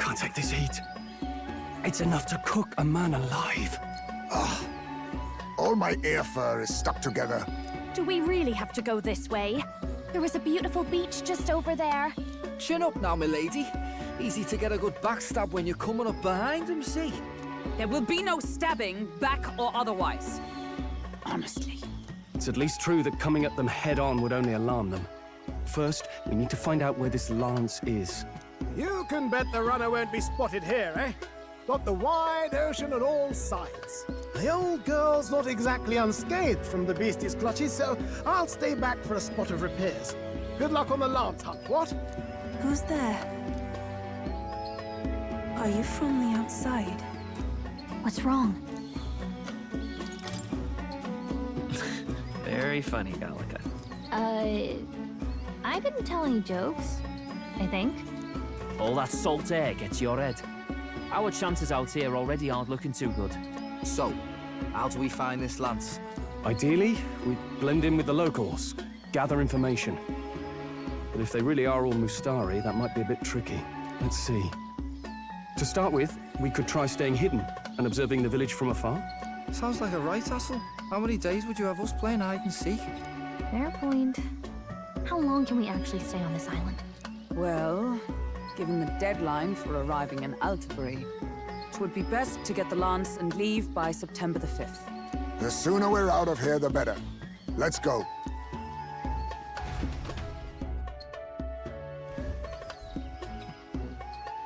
can't take this heat. It's enough to cook a man alive. All my ear fur is stuck together. Do we really have to go this way? There was a beautiful beach just over there. Chin up now, milady. Easy to get a good backstab when you're coming up behind him, see? There will be no stabbing, back or otherwise. Honestly. It's at least true that coming at them head-on would only alarm them. First, we need to find out where this lance is. You can bet the runner won't be spotted here, eh? Got the wide ocean on all sides. The old girl's not exactly unscathed from the beastie's clutches, so I'll stay back for a spot of repairs. Good luck on the lance hunt, what? Who's there? Are you from the outside? What's wrong? Very funny, Gallica. I didn't tell any jokes, I think. All that salt air gets your head. Our chances out here already aren't looking too good. So, how do we find this lance? Ideally, we blend in with the locals, gather information. But if they really are all Mustari, that might be a bit tricky. Let's see. To start with, we could try staying hidden and observing the village from afar. Sounds like a right hassle. How many days would you have us playing hide and seek? Fair point. How long can we actually stay on this island? Well, given the deadline for arriving in Altabury, it would be best to get the lance and leave by September the 5th. The sooner we're out of here, the better. Let's go.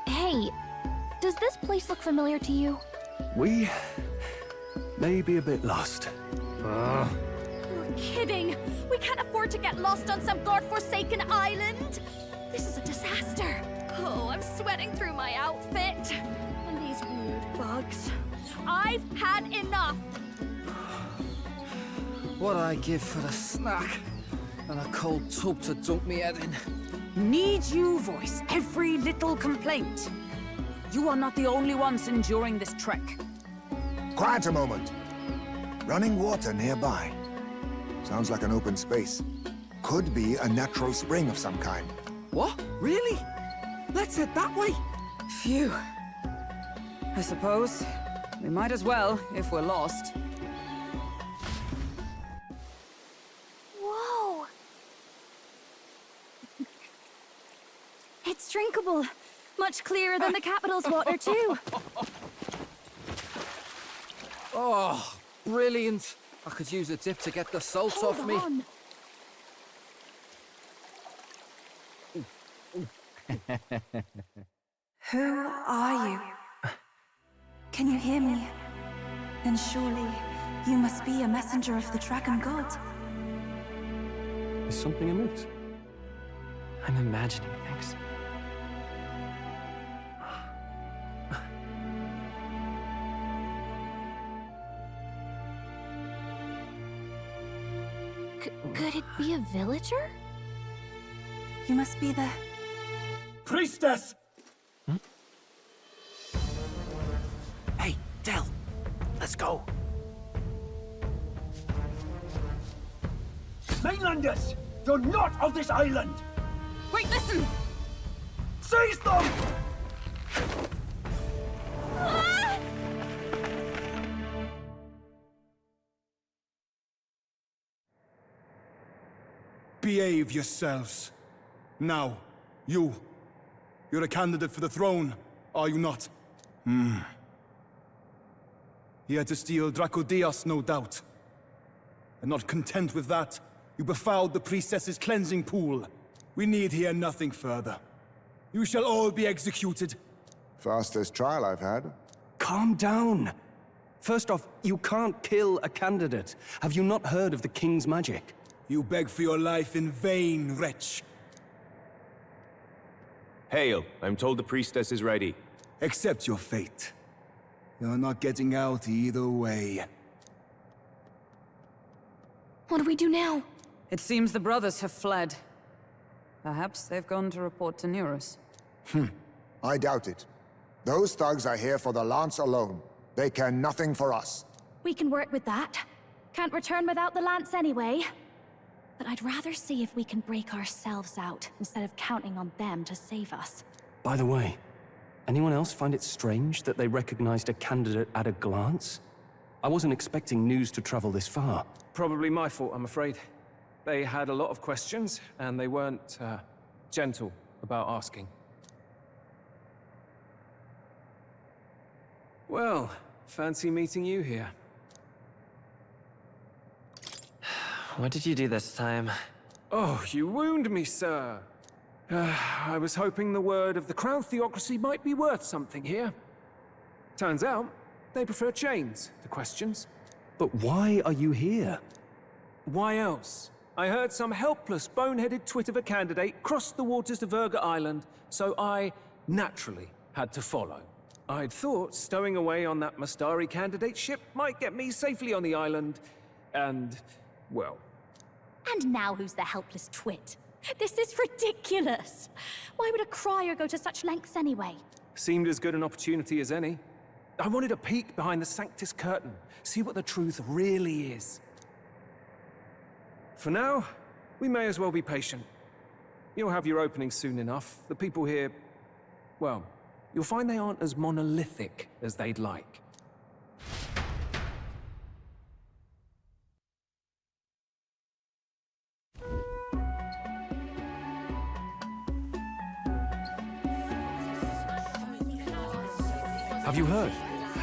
Hey, does this place look familiar to you? We may be a bit lost. You're kidding! We can't afford to get lost on some godforsaken island! This is a disaster! Oh, I'm sweating through my outfit. And these weird bugs. I've had enough! What'd I give for a snack? And a cold tub to dunk me head in? Need you voice every little complaint? You are not the only ones enduring this trek. Quiet a moment. Running water nearby. Sounds like an open space. Could be a natural spring of some kind. What? Really? Let's head that way. Phew. I suppose we might as well if we're lost. Whoa! It's drinkable. Much clearer than the capital's water, too. Oh, brilliant. I could use a dip to get the salt off me. On. Who are you? Can you hear me? Then surely you must be a messenger of the Dragon God. Is something amiss? I'm imagining things. Could it be a villager? You must be the... Priestess! Hey, Del, let's go. Mainlanders! You're not of this island! Wait, listen! Seize them! Ah! Behave yourselves. Now, you're a candidate for the throne, are you not? He had to steal Dracodias, no doubt. And not content with that, you befouled the priestess's cleansing pool. We need hear nothing further. You shall all be executed. Fastest trial I've had. Calm down. First off, you can't kill a candidate. Have you not heard of the king's magic? You beg for your life in vain, wretch. Hail, I'm told the priestess is ready. Accept your fate. You're not getting out either way. What do we do now? It seems the brothers have fled. Perhaps they've gone to report to Neurus. I doubt it. Those thugs are here for the lance alone. They care nothing for us. We can work with that. Can't return without the lance anyway. But I'd rather see if we can break ourselves out, instead of counting on them to save us. By the way, Anyone else find it strange that they recognized a candidate at a glance? I wasn't expecting news to travel this far. Probably my fault, I'm afraid. They had a lot of questions, and they weren't, gentle about asking. Well, fancy meeting you here. What did you do this time? Oh, you wound me, sir. I was hoping the word of the Crown Theocracy might be worth something here. Turns out, they prefer chains to questions. But why are you here? Why else? I heard some helpless, boneheaded twit of a candidate crossed the waters to Virga Island, so I, naturally, had to follow. I'd thought stowing away on that Mustari candidate ship might get me safely on the island, and, well... And now who's the helpless twit? This is ridiculous! Why would a crier go to such lengths anyway? Seemed as good an opportunity as any. I wanted a peek behind the Sanctus curtain, see what the truth really is. For now, we may as well be patient. You'll have your opening soon enough. The people here, well, you'll find they aren't as monolithic as they'd like. Have you heard?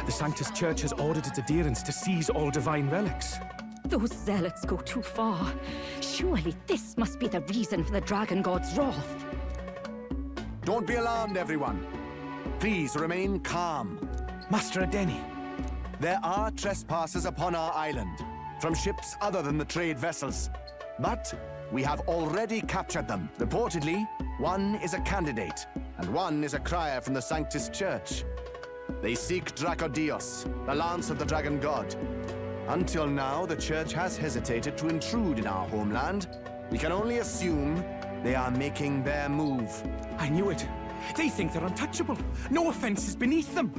The Sanctus Church has ordered its adherents to seize all divine relics. Those zealots go too far. Surely this must be the reason for the Dragon God's wrath. Don't be alarmed, everyone. Please remain calm. Master Adeni. There are trespassers upon our island, from ships other than the trade vessels. But we have already captured them. Reportedly, one is a candidate, and one is a crier from the Sanctus Church. They seek Dracodios, the lance of the Dragon God. Until now, the Church has hesitated to intrude in our homeland. We can only assume they are making their move. I knew it. They think they're untouchable. No offense is beneath them.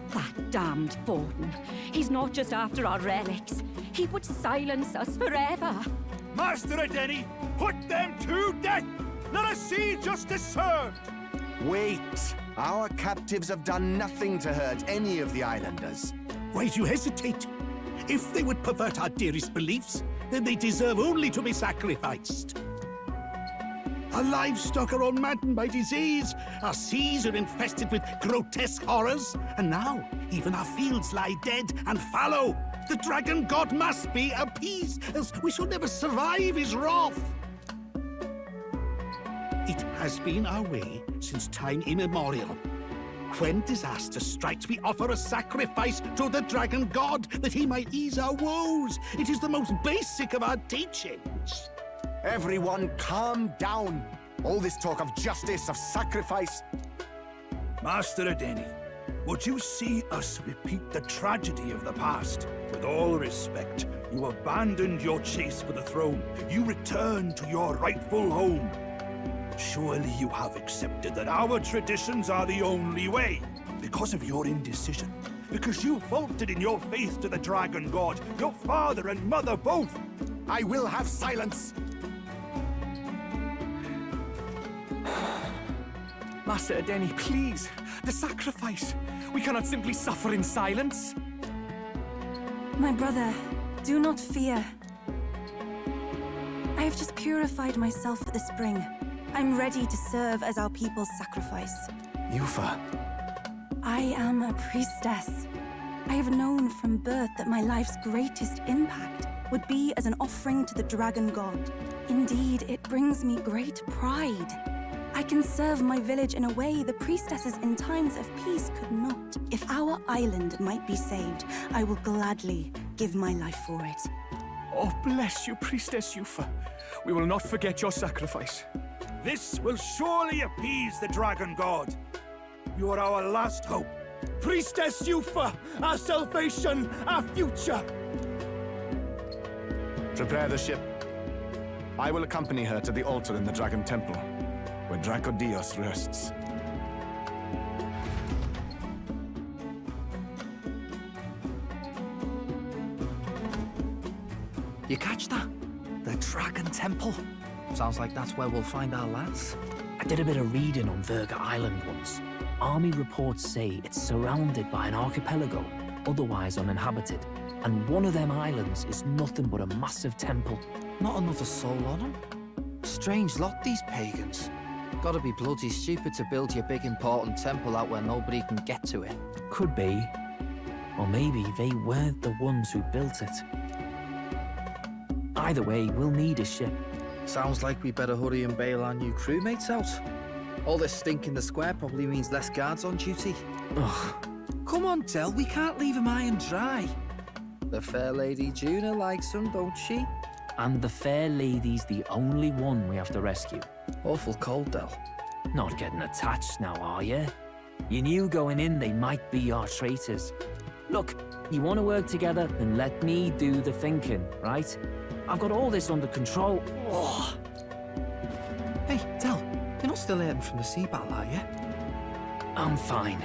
That damned Borden. He's not just after our relics. He would silence us forever. Master Adeni, put them to death! Let us see justice served! Wait! Our captives have done nothing to hurt any of the islanders. Why do you hesitate? If they would pervert our dearest beliefs, then they deserve only to be sacrificed. Our livestock are all maddened by disease, our seas are infested with grotesque horrors, and now even our fields lie dead and fallow. The Dragon God must be appeased, else we shall never survive his wrath. It has been our way since time immemorial. When disaster strikes, we offer a sacrifice to the Dragon God that he might ease our woes. It is the most basic of our teachings. Everyone calm down. All this talk of justice, of sacrifice. Master Adeni, would you see us repeat the tragedy of the past? With all respect, you abandoned your chase for the throne. You returned to your rightful home. Surely you have accepted that our traditions are the only way. Because of your indecision. Because you faltered in your faith to the Dragon God. Your father and mother both. I will have silence. Master Adeni, please. The sacrifice. We cannot simply suffer in silence. My brother, do not fear. I have just purified myself for the spring. I'm ready to serve as our people's sacrifice. Yufa. I am a priestess. I have known from birth that my life's greatest impact would be as an offering to the Dragon God. Indeed, it brings me great pride. I can serve my village in a way the priestesses in times of peace could not. If our island might be saved, I will gladly give my life for it. Oh, bless you, Priestess Yufa. We will not forget your sacrifice. This will surely appease the Dragon God. You are our last hope. Priestess Yufa, our salvation, our future. Prepare the ship. I will accompany her to the altar in the Dragon Temple, where Dracodios rests. You catch that? The Dragon Temple. Sounds like that's where we'll find our lads. I did a bit of reading on Virga Island once. Army reports say it's surrounded by an archipelago, otherwise uninhabited. And one of them islands is nothing but a massive temple. Not another soul on them. Strange lot, these pagans. Gotta be bloody stupid to build your big important temple out where nobody can get to it. Could be. Or maybe they weren't the ones who built it. Either way, we'll need a ship. Sounds like we better hurry and bail our new crewmates out. All this stink in the square probably means less guards on duty. Ugh. Come on, Del, we can't leave 'em high and dry. The fair lady Juna likes 'em, don't she? And the fair lady's the only one we have to rescue. Awful cold, Del. Not getting attached now, are you? You knew going in they might be our traitors. Look, you want to work together, then let me do the thinking, right? I've got all this under control. Oh. Hey, Del, you're not still hurting from the sea battle, are you? I'm fine.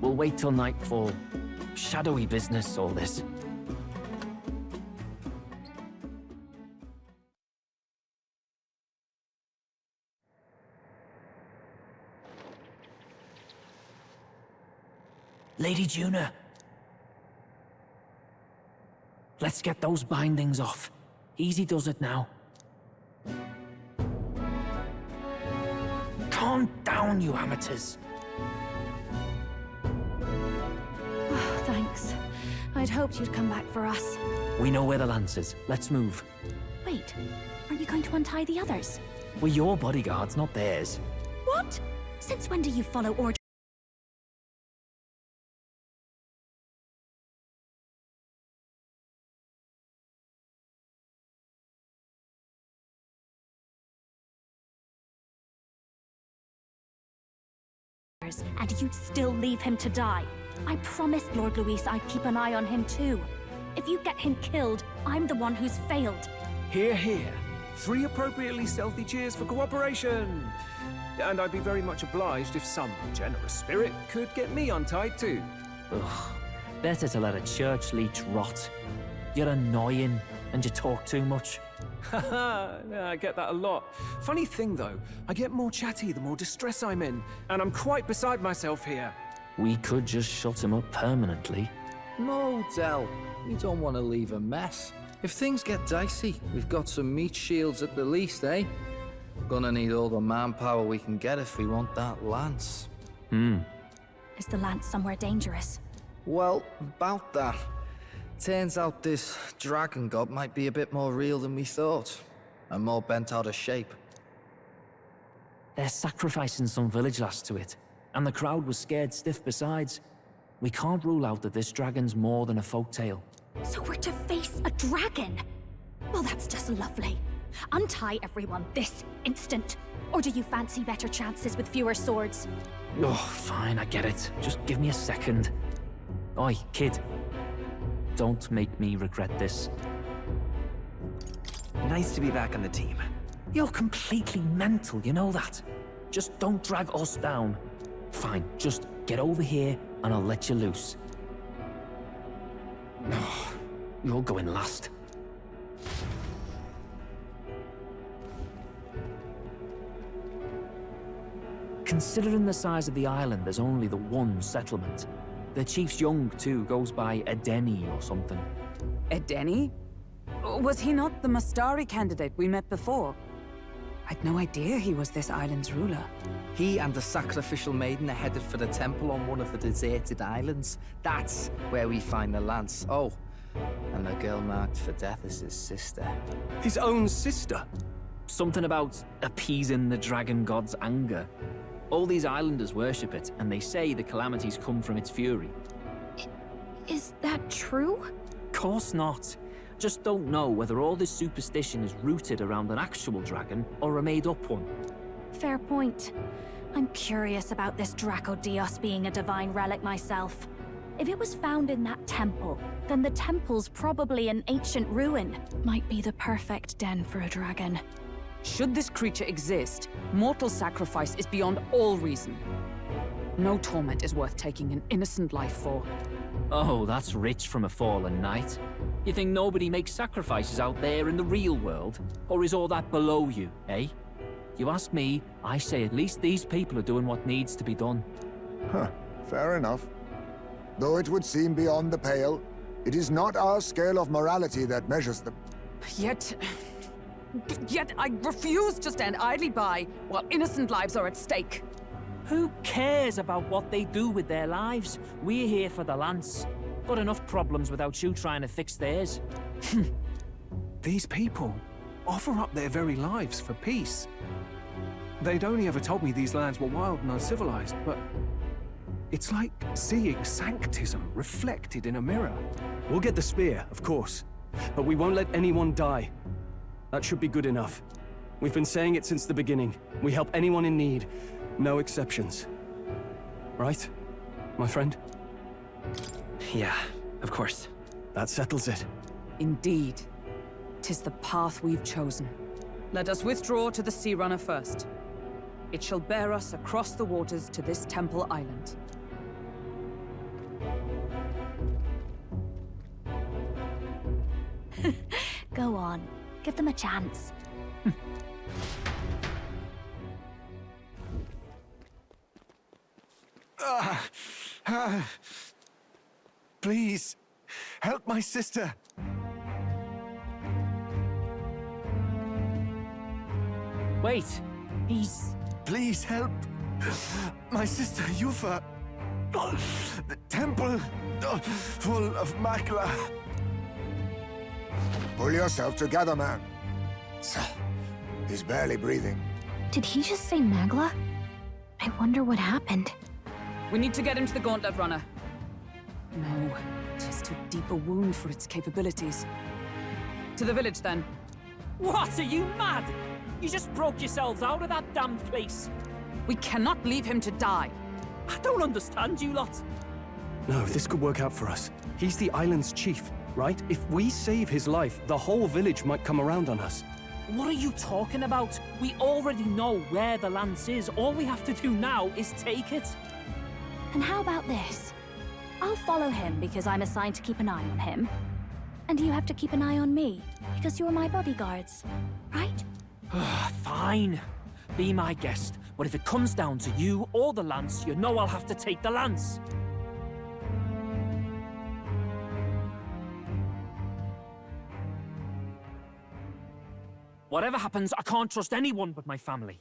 We'll wait till nightfall. Shadowy business, all this. Lady Juna. Let's get those bindings off. Easy does it now. Calm down, you amateurs. Oh, thanks. I'd hoped you'd come back for us. We know where the lance is. Let's move. Wait, aren't you going to untie the others? We're your bodyguards, not theirs. What? Since when do you follow orders? And you'd still leave him to die. I promised Lord Luis I'd keep an eye on him too. If you get him killed, I'm the one who's failed. Hear, hear. 3 appropriately stealthy cheers for cooperation. And I'd be very much obliged if some generous spirit could get me untied too. Ugh. Better to let a church leech rot. You're annoying, and you talk too much. Haha, yeah, I get that a lot. Funny thing though, I get more chatty the more distress I'm in, and I'm quite beside myself here. We could just shut him up permanently. No, Del. We don't want to leave a mess. If things get dicey, we've got some meat shields at the least, eh? Gonna need all the manpower we can get if we want that lance. Is the lance somewhere dangerous? Well, about that. Turns out this dragon god might be a bit more real than we thought, and more bent out of shape. They're sacrificing some village lass to it, and the crowd was scared stiff besides. We can't rule out that this dragon's more than a folktale. So we're to face a dragon? Well, that's just lovely. Untie everyone this instant. Or do you fancy better chances with fewer swords? Oh, fine, I get it. Just give me a second. Oi, kid. Don't make me regret this. Nice to be back on the team. You're completely mental, you know that? Just don't drag us down. Fine, just get over here and I'll let you loose. Oh, you're going last. Considering the size of the island, there's only the one settlement. The chief's young, too, goes by Edeni or something. Edeni? Was he not the Mastari candidate we met before? I'd no idea he was this island's ruler. He and the sacrificial maiden are headed for the temple on one of the deserted islands. That's where we find the lance. Oh, and the girl marked for death is his sister. His own sister? Something about appeasing the dragon god's anger. All these islanders worship it, and they say the calamities come from its fury. Is that true? Course not. Just don't know whether all this superstition is rooted around an actual dragon or a made-up one. Fair point. I'm curious about this Draco Dios being a divine relic myself. If it was found in that temple, then the temple's probably an ancient ruin. Might be the perfect den for a dragon. Should this creature exist, mortal sacrifice is beyond all reason. No torment is worth taking an innocent life for. Oh, that's rich from a fallen knight. You think nobody makes sacrifices out there in the real world? Or is all that below you, eh? You ask me, I say at least these people are doing what needs to be done. Huh, fair enough. Though it would seem beyond the pale, it is not our scale of morality that measures them. Yet I refuse to stand idly by while innocent lives are at stake. Who cares about what they do with their lives? We're here for the lance. Got enough problems without you trying to fix theirs. These people offer up their very lives for peace. They'd only ever told me these lands were wild and uncivilized, but it's like seeing sanctism reflected in a mirror. We'll get the spear, of course, but we won't let anyone die. That should be good enough. We've been saying it since the beginning. We help anyone in need, no exceptions. Right, my friend? Yeah, of course. That settles it. Indeed. 'Tis the path we've chosen. Let us withdraw to the Sea Runner first. It shall bear us across the waters to this temple island. Go on. Give them a chance. Please, help my sister. Wait, he's... Please help my sister Yufa. The temple full of Makla. Pull yourself together, man. He's barely breathing. Did he just say Magla? I wonder what happened. We need to get him to the Gauntlet Runner. No, it is too deep a wound for its capabilities. To the village, then. What, are you mad? You just broke yourselves out of that damn place. We cannot leave him to die. I don't understand you lot. No, this could work out for us. He's the island's chief, right? If we save his life, the whole village might come around on us. What are you talking about? We already know where the lance is. All we have to do now is take it. And how about this? I'll follow him because I'm assigned to keep an eye on him. And you have to keep an eye on me because you're my bodyguards, right? Fine. Be my guest. But if it comes down to you or the lance, you know I'll have to take the lance. Whatever happens, I can't trust anyone but my family.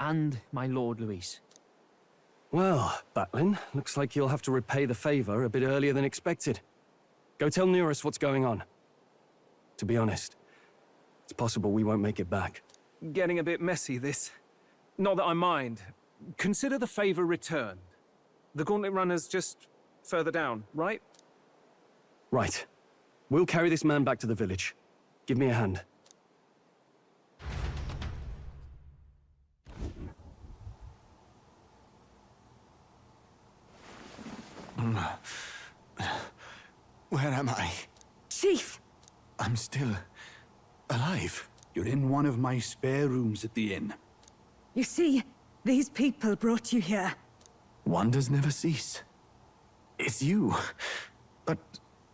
And my Lord Luis. Well, Batlin, looks like you'll have to repay the favor a bit earlier than expected. Go tell Neurus what's going on. To be honest, it's possible we won't make it back. Getting a bit messy, this. Not that I mind. Consider the favor returned. The Gauntlet Runner's just further down, right? Right. We'll carry this man back to the village. Give me a hand. Where am I? Chief! I'm still alive. You're in one of my spare rooms at the inn. You see, these people brought you here. Wonders never cease. It's you. But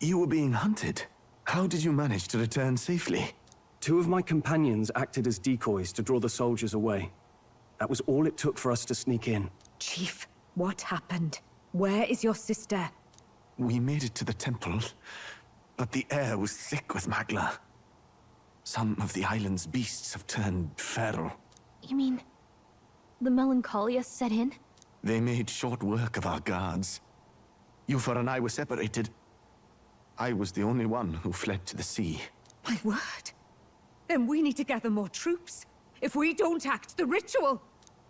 you were being hunted. How did you manage to return safely? 2 of my companions acted as decoys to draw the soldiers away. That was all it took for us to sneak in. Chief, what happened? Where is your sister? We made it to the temple, but the air was thick with Magla. Some of the island's beasts have turned feral. You mean... the melancholia set in? They made short work of our guards. Yufa and I were separated. I was the only one who fled to the sea. My word. Then we need to gather more troops. If we don't act, the ritual...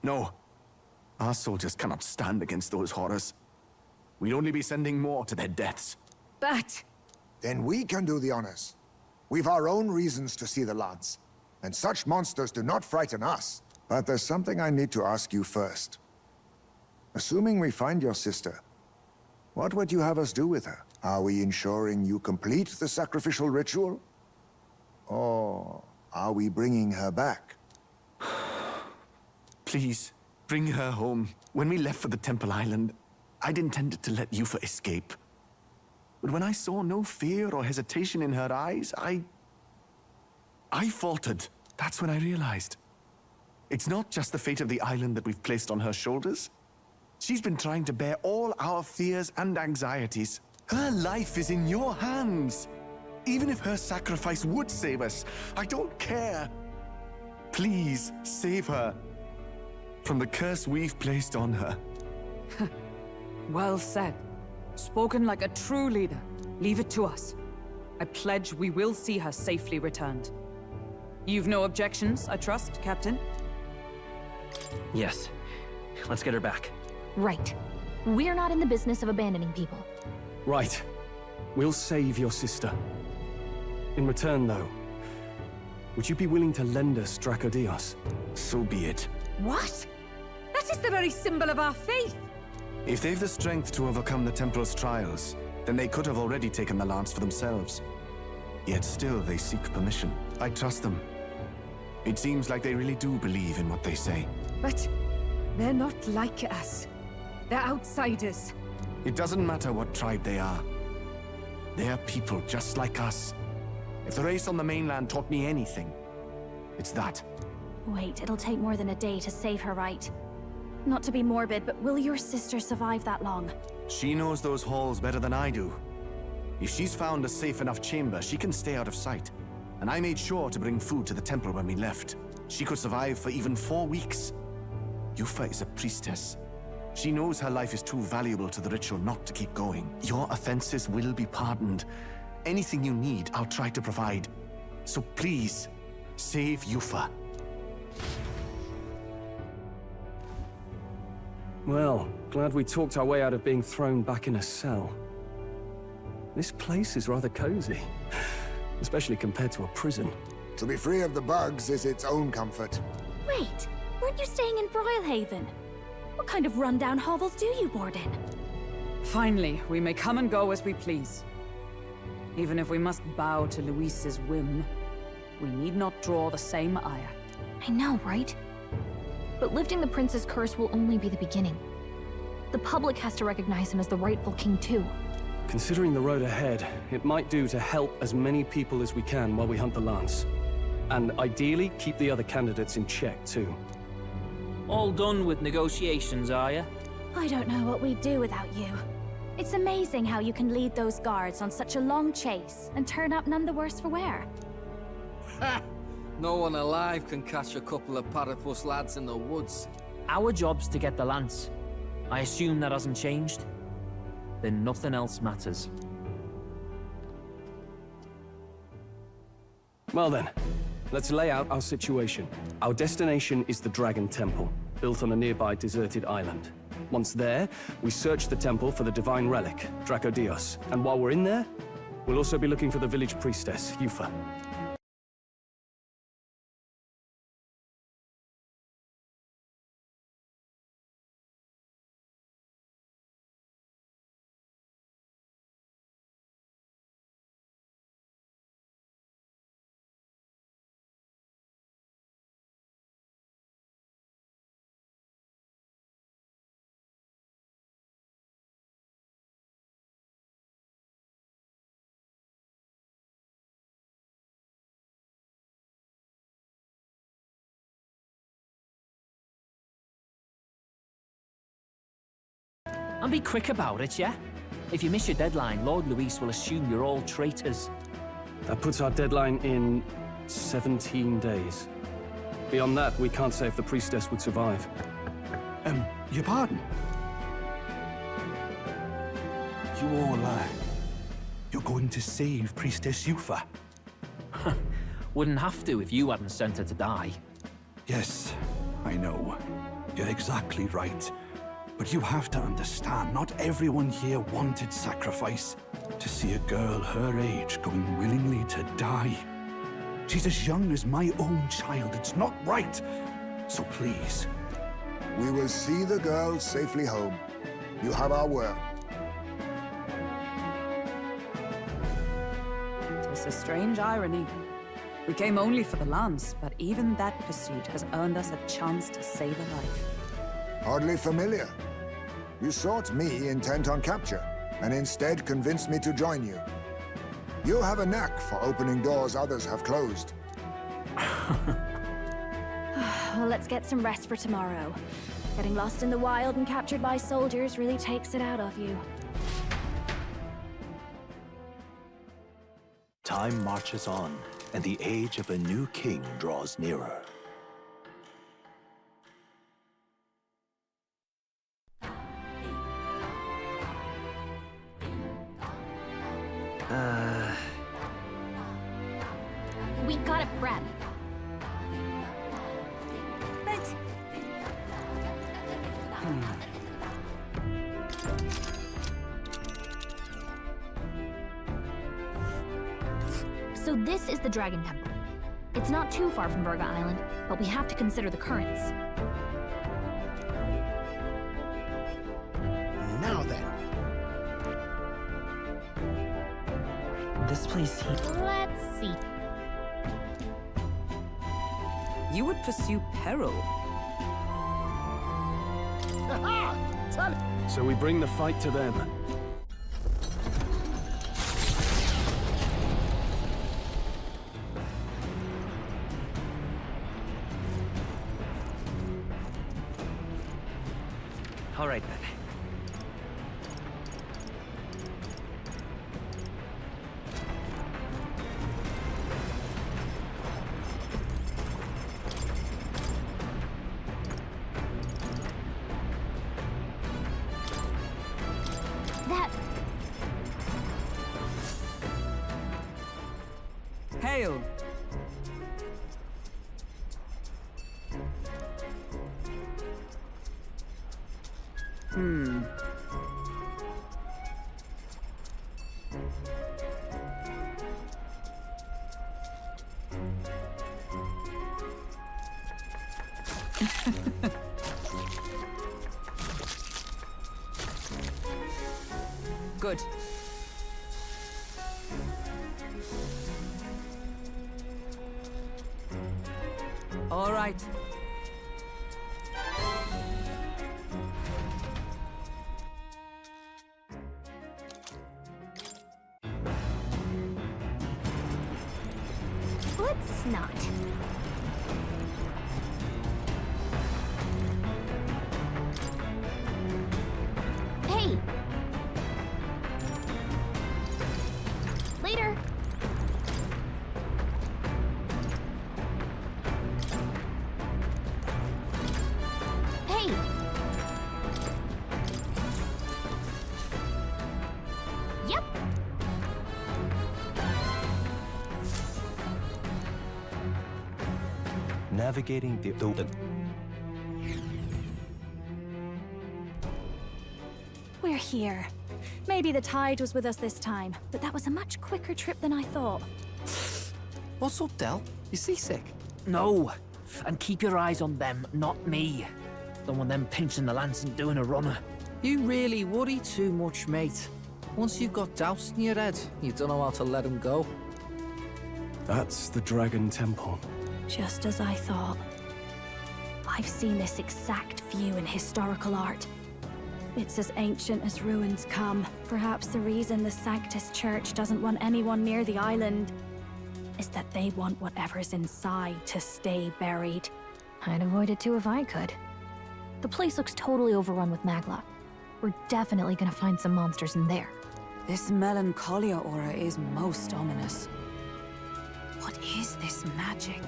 No. Our soldiers cannot stand against those horrors. We'd only be sending more to their deaths. But... Then we can do the honors. We've our own reasons to see the lance, and such monsters do not frighten us. But there's something I need to ask you first. Assuming we find your sister, what would you have us do with her? Are we ensuring you complete the sacrificial ritual? Or are we bringing her back? Please, bring her home. When we left for the Temple Island, I'd intended to let Yufa escape. But when I saw no fear or hesitation in her eyes, I faltered. That's when I realized. It's not just the fate of the island that we've placed on her shoulders. She's been trying to bear all our fears and anxieties. Her life is in your hands. Even if her sacrifice would save us, I don't care. Please, save her from the curse we've placed on her. Well said. Spoken like a true leader. Leave it to us. I pledge we will see her safely returned. You've no objections, I trust, Captain? Yes. Let's get her back. Right. We're not in the business of abandoning people. Right. We'll save your sister. In return, though, would you be willing to lend us Dracodios? So be it. What? That is the very symbol of our faith! If they've the strength to overcome the Templars' trials, then they could have already taken the lance for themselves. Yet still they seek permission. I trust them. It seems like they really do believe in what they say. But they're not like us. They're outsiders. It doesn't matter what tribe they are. They're people just like us. If the race on the mainland taught me anything, it's that. Wait, it'll take more than a day to save her, right? Not to be morbid, but will your sister survive that long? She knows those halls better than I do. If she's found a safe enough chamber, she can stay out of sight. And I made sure to bring food to the temple when we left. She could survive for even 4 weeks. Yufa is a priestess. She knows her life is too valuable to the ritual not to keep going. Your offenses will be pardoned. Anything you need, I'll try to provide. So please, save Yufa. Well, glad we talked our way out of being thrown back in a cell. This place is rather cozy, especially compared to a prison. To be free of the bugs is its own comfort. Wait, weren't you staying in Broilhaven? What kind of rundown hovels do you board in? Finally, we may come and go as we please. Even if we must bow to Luis's whim, we need not draw the same ire. I know, right? But lifting the prince's curse will only be the beginning. The public has to recognize him as the rightful king too. Considering the road ahead, it might do to help as many people as we can while we hunt the lance. And ideally, keep the other candidates in check too. All done with negotiations, are you? I don't know what we'd do without you. It's amazing how you can lead those guards on such a long chase and turn up none the worse for wear. Ha! No one alive can catch a couple of platypus lads in the woods. Our job's to get the lance. I assume that hasn't changed? Then nothing else matters. Well then, let's lay out our situation. Our destination is the Dragon Temple, built on a nearby deserted island. Once there, we search the temple for the divine relic, Dracodios. And while we're in there, we'll also be looking for the village priestess, Yufa. And be quick about it, yeah? If you miss your deadline, Lord Luis will assume you're all traitors. That puts our deadline in 17 days. Beyond that, we can't say if the priestess would survive. Your pardon? You all, you're going to save Priestess Yufa? Wouldn't have to if you hadn't sent her to die. Yes, I know. You're exactly right. But you have to understand, not everyone here wanted sacrifice. To see a girl her age going willingly to die. She's as young as my own child. It's not right. So please. We will see the girl safely home. You have our word. It's a strange irony. We came only for the lance, but even that pursuit has earned us a chance to save a life. Hardly familiar. You sought me intent on capture, and instead convinced me to join you. You have a knack for opening doors others have closed. Well, let's get some rest for tomorrow. Getting lost in the wild and captured by soldiers really takes it out of you. Time marches on, and the age of a new king draws nearer. We gotta prep. But... So this is the Dragon Temple. It's not too far from Virga Island, but we have to consider the currents. Now then. This place here. Let's see. You would pursue peril. So we bring the fight to them. All right, then. That... Hail! Good. All right. Let's not. Hey! Later! Hey! Yep! Navigating the We're here. Maybe the tide was with us this time, but that was a much quicker trip than I thought. What's up, Del? You seasick? No. And keep your eyes on them, not me. Don't want them pinching the lance and doing a runner. You really worry too much, mate. Once you've got doubts in your head, you don't know how to let them go. That's the Dragon Temple. Just as I thought. I've seen this exact view in historical art. It's as ancient as ruins come. Perhaps the reason the Sanctus Church doesn't want anyone near the island is that they want whatever's inside to stay buried. I'd avoid it too if I could. The place looks totally overrun with magla. We're definitely gonna find some monsters in there. This melancholia aura is most ominous. What is this magic?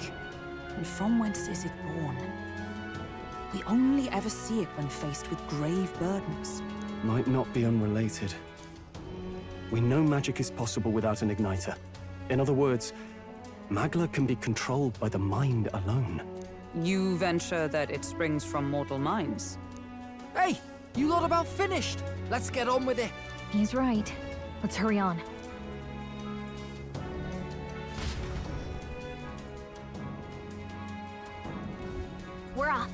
And from whence is it born? We only ever see it when faced with grave burdens. Might not be unrelated. We know magic is possible without an igniter. In other words, magla can be controlled by the mind alone. You venture that it springs from mortal minds? Hey, you lot about finished. Let's get on with it. He's right. Let's hurry on. We're off.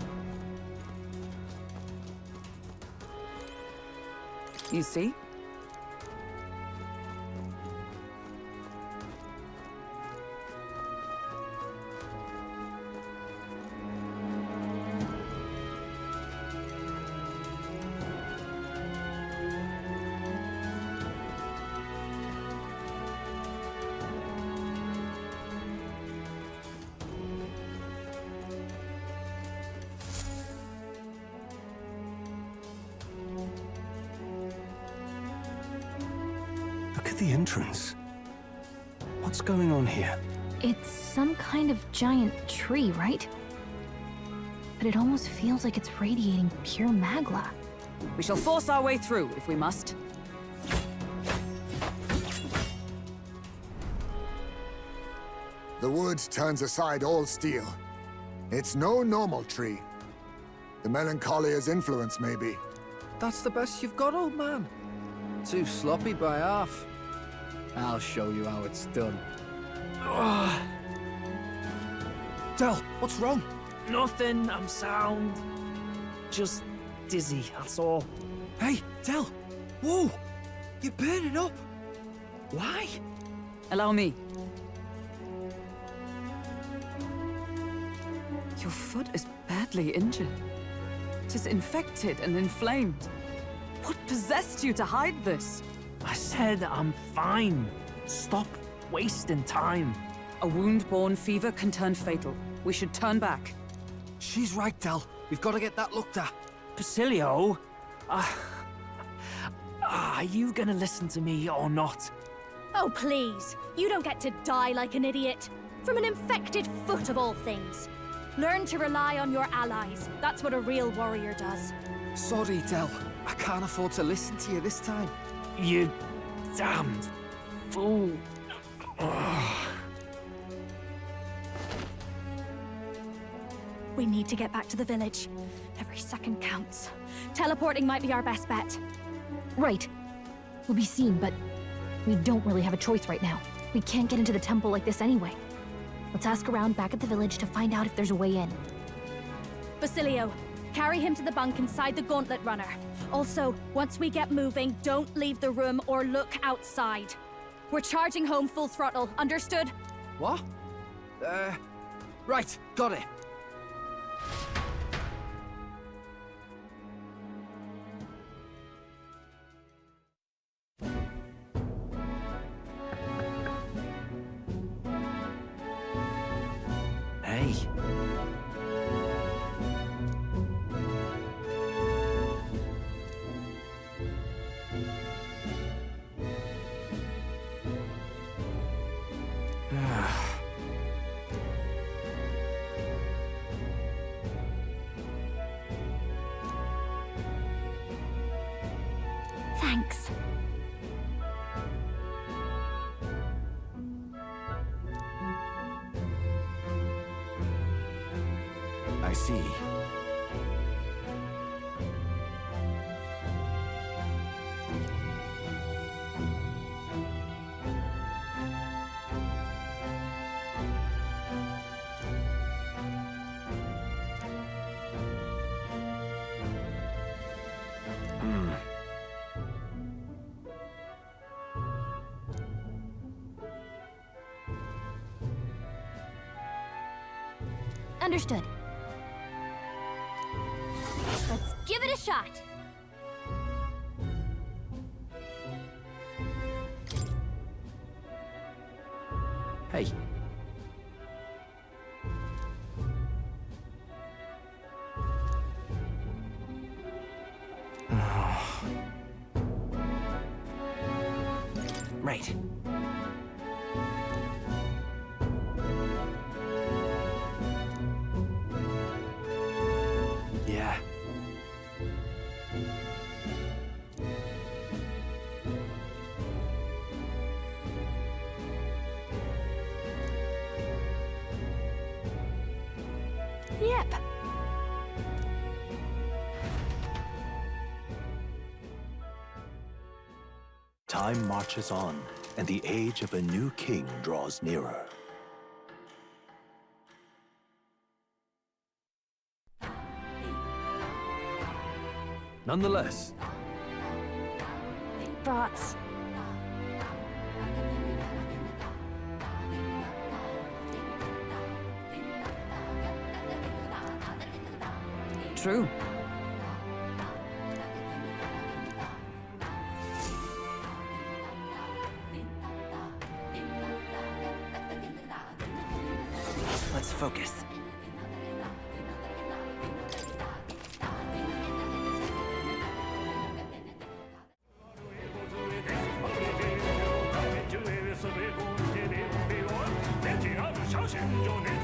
You see? at the entrance. What's going on here? It's some kind of giant tree, right? But it almost feels like it's radiating pure magla. We shall force our way through, if we must. The wood turns aside all steel. It's no normal tree. The Melancholia's influence, maybe. That's the best you've got, old man. Too sloppy by half. I'll show you how it's done. Del, what's wrong? Nothing, I'm sound. Just dizzy, that's all. Hey, Del! Whoa! You're burning up! Why? Allow me. Your foot is badly injured. It is infected and inflamed. What possessed you to hide this? I said I'm fine. Stop wasting time. A wound-borne fever can turn fatal. We should turn back. She's right, Del. We've got to get that looked at. Basilio? Are you gonna listen to me or not? Oh, please. You don't get to die like an idiot. From an infected foot of all things. Learn to rely on your allies. That's what a real warrior does. Sorry, Del. I can't afford to listen to you this time. You damned fool. We need to get back to the village. Every second counts. Teleporting might be our best bet. Right. We'll be seen, but we don't really have a choice right now. We can't get into the temple like this anyway. Let's ask around back at the village to find out if there's a way in. Basilio, carry him to the bunk inside the gauntlet runner. Also, once we get moving, don't leave the room or look outside. We're charging home full throttle, understood? What? Right, got it. Hey. Thanks. I see. Understood. Let's give it a shot. Hey. Right. Yeah. Yep. Time marches on, and the age of a new king draws nearer. Nonetheless, But True. Let's focus. Your